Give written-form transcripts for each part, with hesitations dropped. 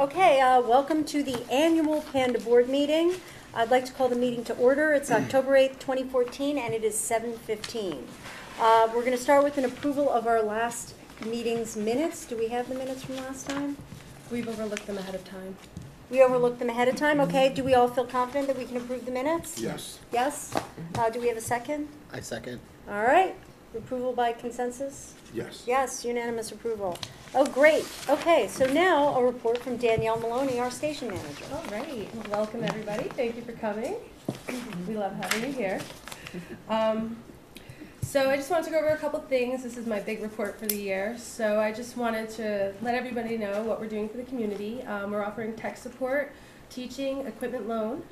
Okay, welcome to the annual PANDA board meeting. I'd like to call the meeting to order. It's October 8th, 2014, and it is 7:15. We're going to start with an approval of our last meeting's minutes. Do we have the minutes from last time? We've overlooked them ahead of time. We overlooked them ahead of time. Okay, do we all feel confident that we can approve the minutes? Yes. Yes? Do we have a second? I second. All right. Approval by consensus? Yes. Yes, unanimous approval. Oh, great. Okay, so now a report from Danielle Maloney, our station manager. All right. Welcome, everybody. Thank you for coming. We love having you here. So I just wanted to go over a couple things. This is my big report for the year. So I just wanted to let everybody know what we're doing for the community. We're offering tech support, teaching, equipment loan,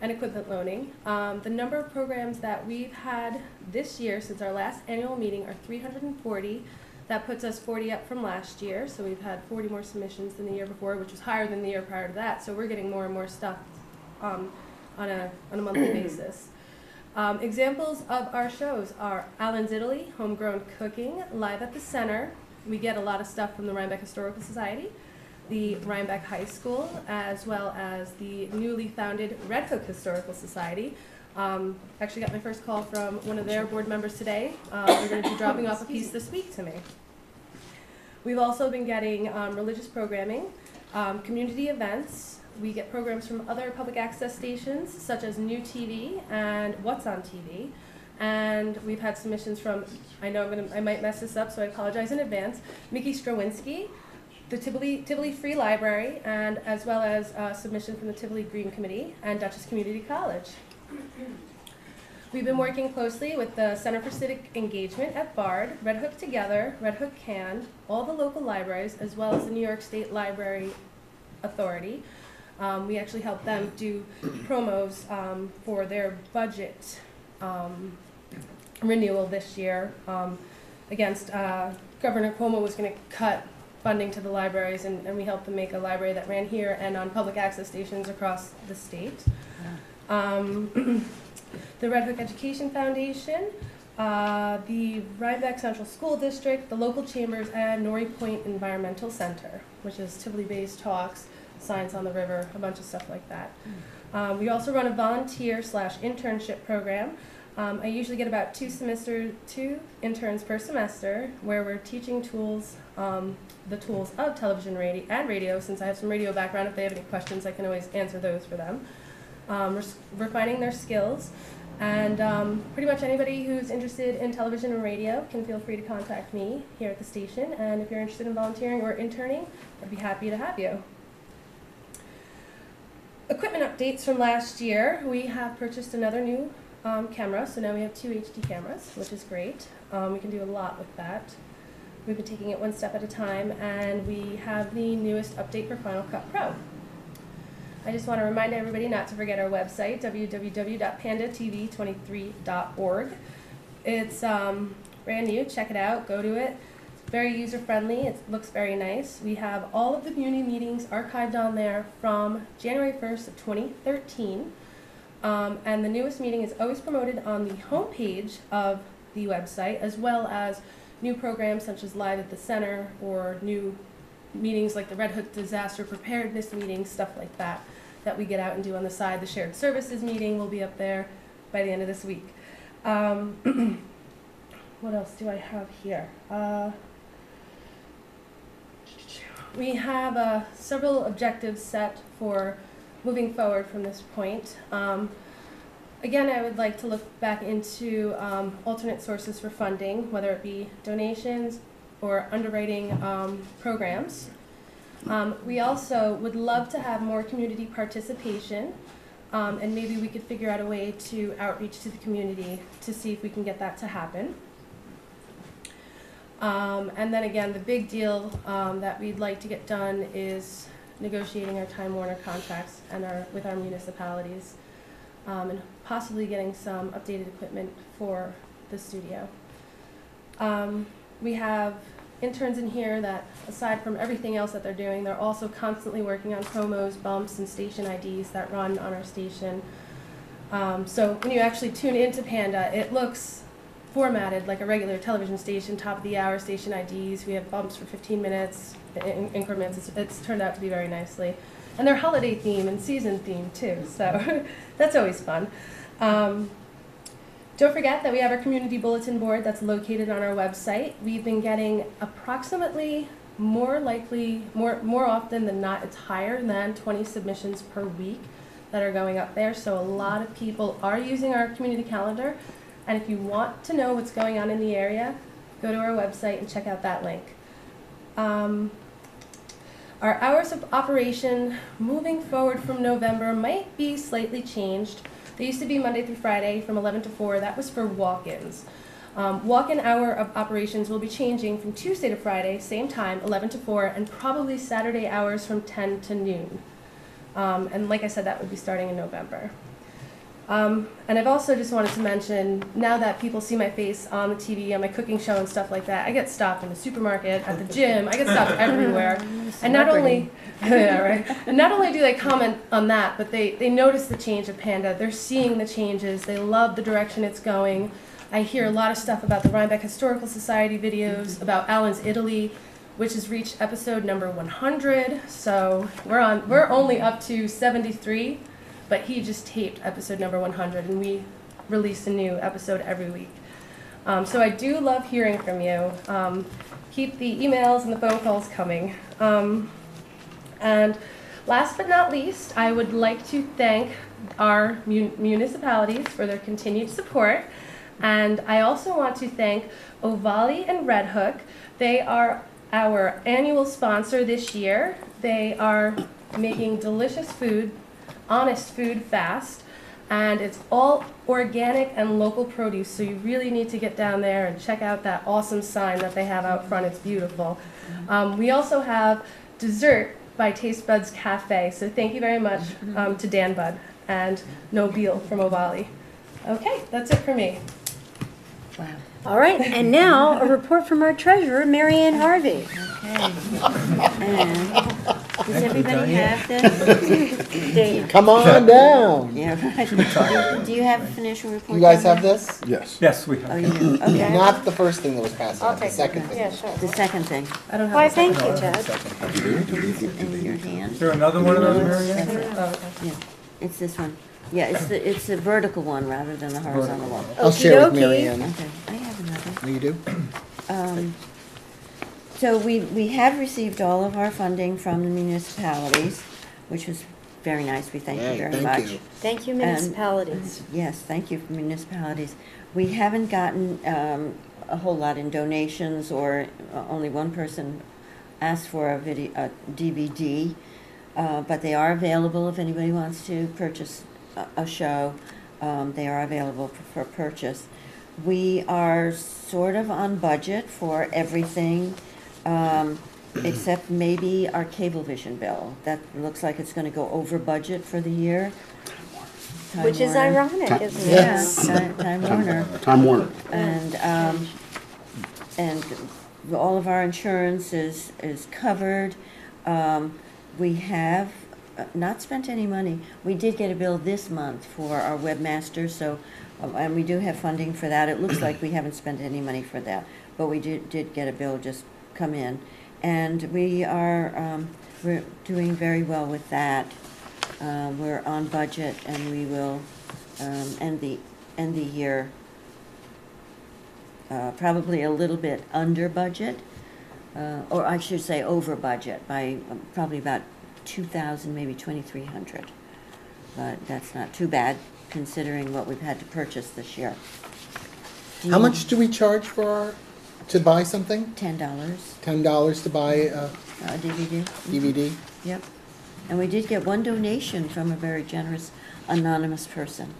and equipment loaning. The number of programs that we've had this year since our last annual meeting are 340. That puts us 40 up from last year. So we've had 40 more submissions than the year before, which was higher than the year prior to that. So we're getting more and more stuff on a monthly basis. Examples of our shows are Alan's Italy, Homegrown Cooking, Live at the Center. We get a lot of stuff from the Rhinebeck Historical Society, the Rhinebeck High School, as well as the newly founded Red Hook Historical Society. Actually got my first call from one of their board members today. They're going to be dropping off a piece this week to me. We've also been getting religious programming, community events. We get programs from other public access stations, such as New TV and What's on TV. And we've had submissions from, I might mess this up, so I apologize in advance, Mickey Strawinski, the Tivoli Free Library, and as well as a submission from the Tivoli Green Committee and Dutchess Community College. We've been working closely with the Center for Civic Engagement at BARD, Red Hook Together, Red Hook Can, all the local libraries, as well as the New York State Library Authority. We actually helped them do promos for their budget renewal this year against Governor Cuomo was going to cut funding to the libraries, and we helped them make a library that ran here and on public access stations across the state. The Red Hook Education Foundation, the Rhinebeck Central School District, the local chambers, and Norrie Point Environmental Center, which is Tivoli-based talks, Science on the River, a bunch of stuff like that. We also run a volunteer/internship program. I usually get about two interns per semester, where we're teaching tools, the tools of television and radio. Since I have some radio background, if they have any questions, I can always answer those for them. Refining their skills, and pretty much anybody who's interested in television and radio can feel free to contact me here at the station, and if you're interested in volunteering or interning, I'd be happy to have you. Equipment updates from last year. We have purchased another new camera, so now we have 2 HD cameras, which is great. We can do a lot with that. We've been taking it one step at a time, and we have the newest update for Final Cut Pro. I just want to remind everybody not to forget our website, www.pandatv23.org. It's brand new. Check it out. Go to it. It's very user-friendly. It looks very nice. We have all of the community meetings archived on there from January 1st of 2013. And the newest meeting is always promoted on the homepage of the website, as well as new programs such as Live at the Center or new meetings like the Red Hook Disaster Preparedness meetings, stuff like that we get out and do on the side. The Shared Services meeting will be up there by the end of this week. What else do I have here? We have several objectives set for moving forward from this point. Again, I would like to look back into alternate sources for funding, whether it be donations or underwriting programs. We also would love to have more community participation, and maybe we could figure out a way to outreach to the community to see if we can get that to happen. And then again, the big deal that we'd like to get done is negotiating our Time Warner contracts and with our municipalities, and possibly getting some updated equipment for the studio. We have interns in here that, aside from everything else that they're doing, they're also constantly working on promos, bumps, and station IDs that run on our station. So when you actually tune into PANDA, it looks formatted like a regular television station, top of the hour station IDs. We have bumps for 15 minutes, increments. It's turned out to be very nicely. And they're holiday theme and season theme too, so that's always fun. Don't forget that we have our community bulletin board that's located on our website. We've been getting approximately more often than not, it's higher than 20 submissions per week that are going up there. So a lot of people are using our community calendar. And if you want to know what's going on in the area, go to our website and check out that link. Our hours of operation moving forward from November might be slightly changed. They used to be Monday through Friday from 11 to 4. That was for walk-ins. Walk-in hour of operations will be changing from Tuesday to Friday, same time, 11 to 4, and probably Saturday hours from 10 to noon. And like I said, that would be starting in November. And I've also just wanted to mention, now that people see my face on the TV, on my cooking show and stuff like that, I get stopped in the supermarket, at the gym, I get stopped everywhere. And not only, yeah, right. And not only do they comment on that, but they notice the change of Panda. They're seeing the changes. They love the direction it's going. I hear a lot of stuff about the Rhinebeck Historical Society videos, about Alan's Italy, which has reached episode number 100. So we're only up to 73. But he just taped episode number 100, and we release a new episode every week. So I do love hearing from you. Keep the emails and the phone calls coming. And last but not least, I would like to thank our municipalities for their continued support. And I also want to thank Tivoli and Red Hook. They are our annual sponsor this year. They are making delicious food, honest food fast, and it's all organic and local produce, so you really need to get down there and check out that awesome sign that they have out front. It's beautiful. We also have dessert by Taste Buds Cafe, so thank you very much to Dan Bud and Nobile from Tivoli. Okay, that's it for me. Wow. All right, and now a report from our treasurer, Mary Ann Harvey. Okay. And does everybody have this? Come on down. Yeah, right. Do you have a financial report? You guys down have there? this? Yes. Yes, we Oh, have. you do? Okay. Not the first thing that was passed I'll out, the take second it. thing. Yeah, sure. The second thing. I don't have Why, a second. thank you, Ted. In your hand. Is there another one of those, Mary Ann? That's it. Oh, okay. Yeah, it's this one. Yeah, it's the vertical one rather than the horizontal one. I'll share with Okey-dokey. Mary Ann. Okay, I have another. Oh, you do? So we have received all of our funding from the municipalities, which was very nice. We thank you Yay, very thank much. you. Thank you, municipalities. Yes, thank you, municipalities. We haven't gotten a whole lot in donations, or only one person asked for a DVD, but they are available if anybody wants to purchase a show. They are available for purchase. We are sort of on budget for everything, except maybe our Cablevision bill. That looks like it's going to go over budget for the year. Time Which is Warner. ironic, isn't it? Yes. Yeah, Time Warner. Time Warner. And all of our insurance is covered. We have not spent any money. We did get a bill this month for our webmaster, so, and we do have funding for that. It looks like we haven't spent any money for that, but we did get a bill just come in. And we are, we're doing very well with that. We're on budget, and we will end the year probably a little bit under budget, or I should say over budget by probably about 2,000, maybe 2,300. But that's not too bad considering what we've had to purchase this year. How much do we charge to buy something? $10 $10 to buy a DVD. DVD? Yep. And we did get one donation from a very generous anonymous person,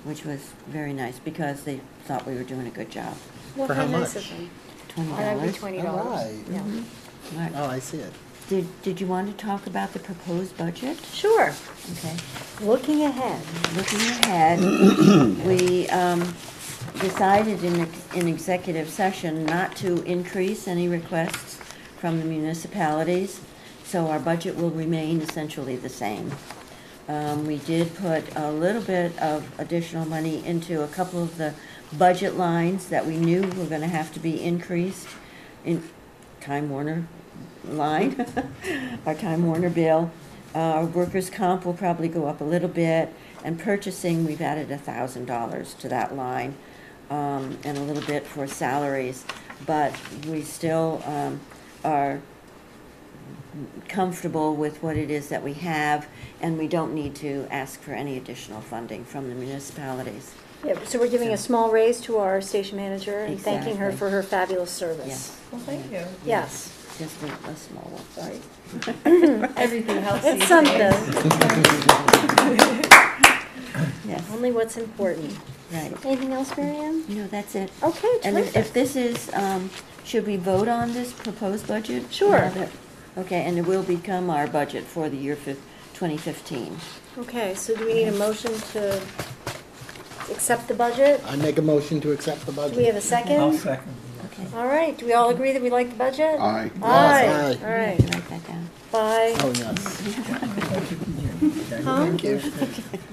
which was very nice because they thought we were doing a good job. Well, For how nice much? of them. $20. That'd be $20. All right. Yeah. Right. Oh, I see it. Did you want to talk about the proposed budget? Sure. Okay. Looking ahead. Looking ahead, we decided in executive session not to increase any requests from the municipalities, so our budget will remain essentially the same. We did put a little bit of additional money into a couple of the budget lines that we knew were going to have to be increased. In Time Warner line, our Time Warner bill. Workers' comp will probably go up a little bit, and purchasing, we've added $1,000 to that line, and a little bit for salaries, but we still are comfortable with what it is that we have, and we don't need to ask for any additional funding from the municipalities. Yeah, so we're giving a small raise to our station manager and thanking her Exactly. for her fabulous service. Yes, Well, thank you. Yes. just a small one, sorry. Everything helps. It's these something. days. Yes, Only what's important. right. Anything else, Mary Ann? No, that's it. Okay, And if terrific. this is, should we vote on this proposed budget? Sure. Now that- Okay, and it will become our budget for the year 2015. Okay, so do we need a motion to accept the budget? I make a motion to accept the Do we budget. have a second? I'll second. Okay. All right, do we all agree that we like the budget? Aye. Aye. Yes, aye. All You have right, to write that down. bye. Oh, yes. Thank you.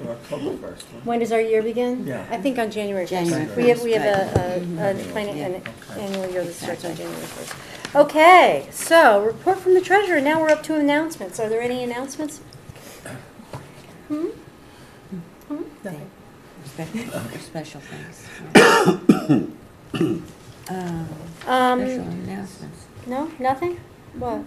October 1st. When does our year begin? Yeah. I think on January 1st. January We have an Yeah. annual year that starts on January 1st. Okay, so report from the treasurer. Now we're up to announcements. Are there any announcements? Nothing. Special things. Um, Special announcements. No, nothing? What?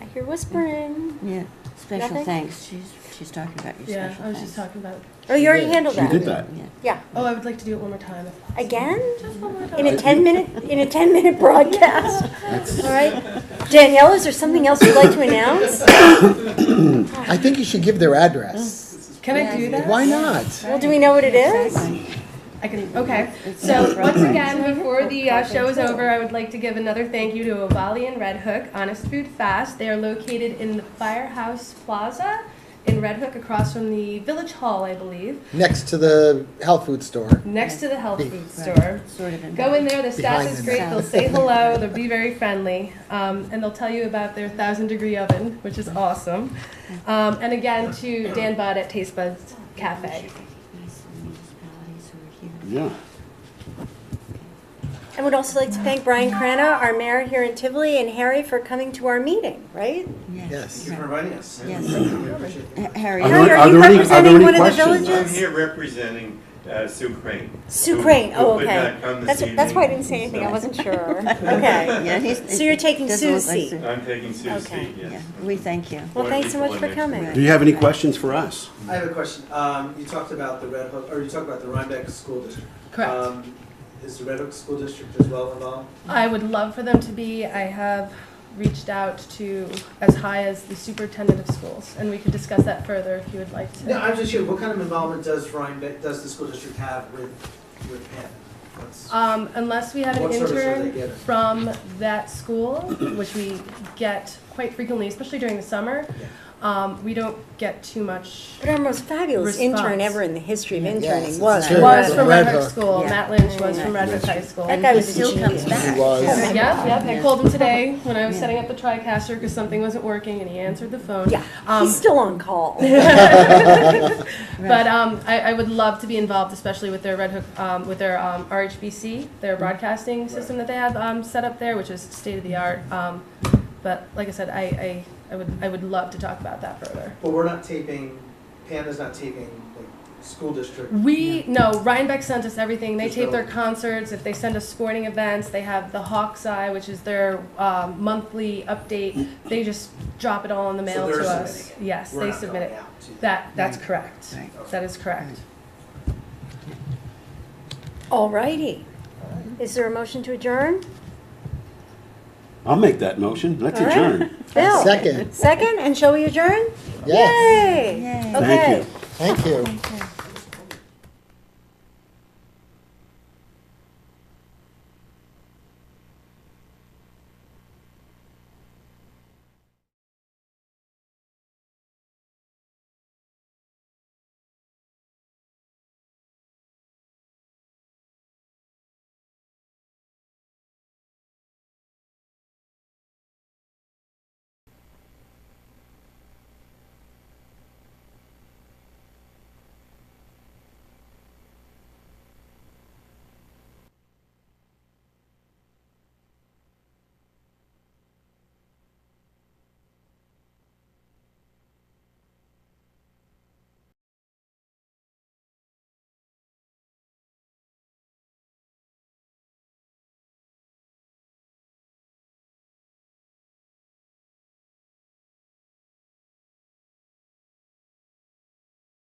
I hear whispering. Yeah, special Nothing? thanks. She's talking about your Yeah, special I was thanks. just talking about. Oh, you already handled You that? did that. Yeah. Yeah. Oh, I would like to do it one more time. Again? Just one more time. In a 10-minute broadcast? All right. Danielle, is there something else you'd like to announce? I think you should give their address. Can I do that? Why not? Well, do we know what it is? I can. Okay. It's So not once right. again, before the show is over, I would like to give another thank you to Tivoli and Red Hook, Honest Food Fast. They are located in the Firehouse Plaza in Red Hook, across from the Village Hall, I believe, Next to the health food store. next to the health food Right. store. Sort of. Go in there, the staff Behind is the great, south. they'll say hello, they'll be very friendly, and they'll tell you about their 1,000-degree oven, which is awesome. And again, to Dan Budd at Taste Buds Cafe. Municipalities who are here. Yeah. I would also like to thank Brian Crana, our mayor here in Tivoli, and Harry for coming to our meeting, right? Yes. Thank you for inviting us. Yes. We appreciate it. Harry. Are Harry, there- are you are there any representing one of the questions? I'm villages? here representing Sue Crane. Sue who- Crane, who oh, could okay. not come this That's why I evening. didn't say anything, I So wasn't sure. Okay. Yeah, he's. So you're taking doesn't look Sue's like seat. Sue. I'm taking Sue's Okay. seat, Yeah, yes. we thank you. Well, thanks so much for coming. Do you have any questions for us? I have a question. You talked about the Red Hook, or you talked about the Rhinebeck School District. Correct. Is the Red Hook School District as well involved? I would love for them to be. I have reached out to as high as the superintendent of schools, and we could discuss that further if you would like to. No, I'm just curious, what kind of involvement does the school district have with PANDA? Unless we have an What service are they intern getting? from that school, which we get quite frequently, especially during the summer, we don't get too much. But our most fabulous Response. intern ever in the history of Yes, interning it's was. true. Was Red from Red Hook. Hook School. Yeah. Matt Lynch was from Red Hook High School. That guy He was a still comes genius. back. He was. Yep. I called him today when I was Yeah. setting up the TriCaster because something wasn't working, and he answered the phone. Yeah, he's still on call. But I would love to be involved, especially with their Red Hook, with their RHBC, their broadcasting system that they have set up there, which is state of the art. But like I said, I would love to talk about that further. But we're not taping, PANDA's not taping like school district. No, Rhinebeck sent us everything. They Just tape their go- concerts. If they send us sporting events, they have the Hawk's Eye, which is their monthly update. They just drop it all in the So mail they're to us. submitting it. Yes, We're they not submit going it. out to- That's correct. Right. That is correct. All righty. Is there a motion to adjourn? I'll make that motion. Let's All right. adjourn. Bill? Second. Second, and shall we adjourn? Yes. Yay! Yay. Okay. Thank you. Thank you. Okay.